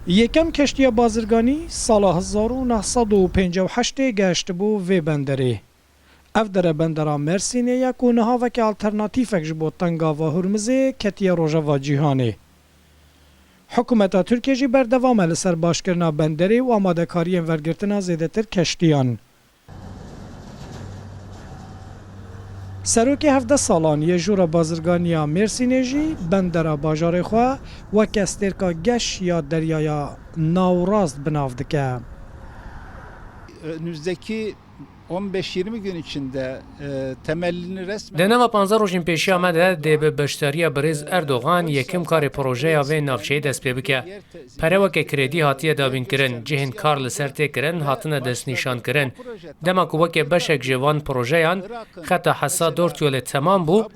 یکم کشتی بازرگانی سال 1958 گشت بو وی بندری. اف در بندرا مرسینه یک و نها وک الترناتیفک جبو تنگا و هرمزه کتیا روژا و جیهانه. حکومت ترکیه جی بردوام لسر باشکرنا بندری و آماده کاری ورگرتنا زیده تر کشتیان. سروکی 17 سالانی جورا بازرگانیا مرسینه جی بندرا باجار خواه و کسترکا گش یا دریایا ناوراست بناو دکه. Önümüzdeki 15-20 gün içinde temelini resmen... Deneva 15 rojin peşi amade de be beşteriya Beriz Erdoğan yekim karı projeya ve navçeyi dest pê bike. Pereweke kredi hatiye davîn kirin, cihên kar li ser tê kirin, hatine destnîşan kirin. Dema ku weke beşek ji van projeyan, xeta hesa 4 yolê temam bû,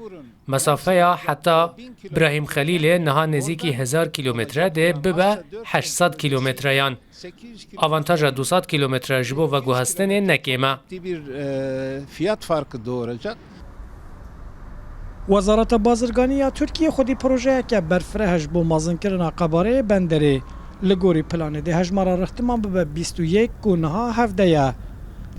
mesafeya heta Brahim Xelîlê niha nêzîkî 1000 kilometre de bibe 800 kilometreyan. Avantaja 200 kilometre ji bo veguhestinê nekême. Bir fiyat farkı doğuracak. وزارت بازرگانی ترکیه خودی پروژه که برفرهش بو مازنکرنا قباره بندری لگوری پلان ده هجمارا رختمان به 21 گونها هفته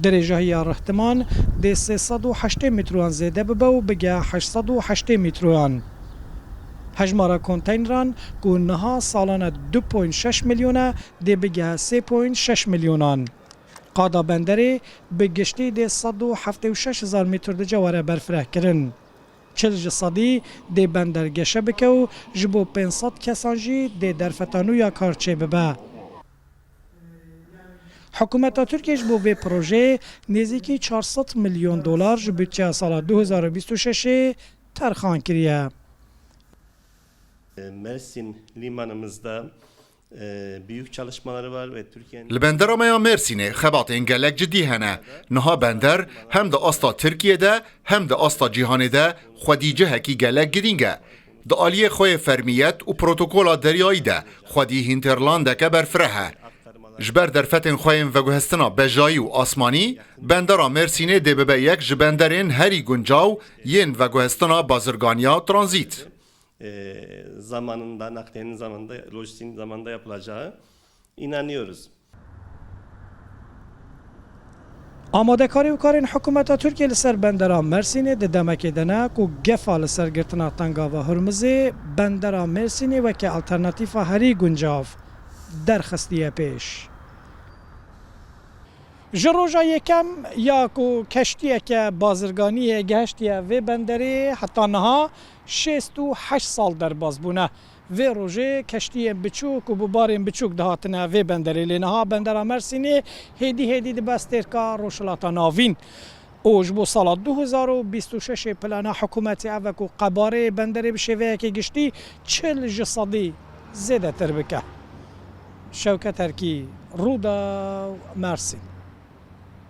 درجه رختمان ده 308 متروان زیده به و بگه 808 متروان. هجمارا کنتینران گونها سالانه 2.6 میلیونه ده بگه 3.6 میلیونان. قادا بندری به گشتی ده 176,000 متر ده جواره برفره کرن. چلج صدی ده بندر گشه بکه و جبو 500 کسان جی ده درفتانو یا کارچه ببه. حکومت ترکیه جبو به پروژه نزدیکی 400 میلیون دلار بودجه سال 2026 ترخان کریه. Mersin limanımızda büyük çalışmaları var ve Türkiye'nin... Li Mersinê xebatên gelek cidî hene. Niha bender hem de asta Tirkiyeyê hem de asta cîhanê de xwedî cihekî gelek girîng e. Di aliyê xwe fermiyet û protokola deryayî de xwedî hinterlandeke berfireh e. Ji ber derfetên xwe yên veguhestina bejayî û asmanî, bendera Mersinê dê bibe yek ji benderên herî guncaw yên veguhestina bazirganiya tranzît. Zamanında, nakliyenin zamanında, lojistiğin zamanında yapılacağı inanıyoruz. آماده کاری و کارین حکومت ترکیه لسر بندرا مرسینه ده دمکی دنه کو گفا لسر گرتنا تنگا و هرمزه بندرا مرسینه و که الترناتیفا هری گنجاف درخستیه پیش. جروجا یکم یا کو کشتیه که بازرگانیه گشتیه و بندری حتی نها 68 سال در باز بونه و روژه کشتی بچوک و ببارین بچوک دهاتنه و بندری لینها بندرا مرسینی هیدی بسترکا روشلاتا ناوین اوج بو سال 2026 پلان حکومتی اوکو قباره بندری بشوه که گشتی 40 جسدی زیده تر بکه. شوکت ترکی رودا مرسین.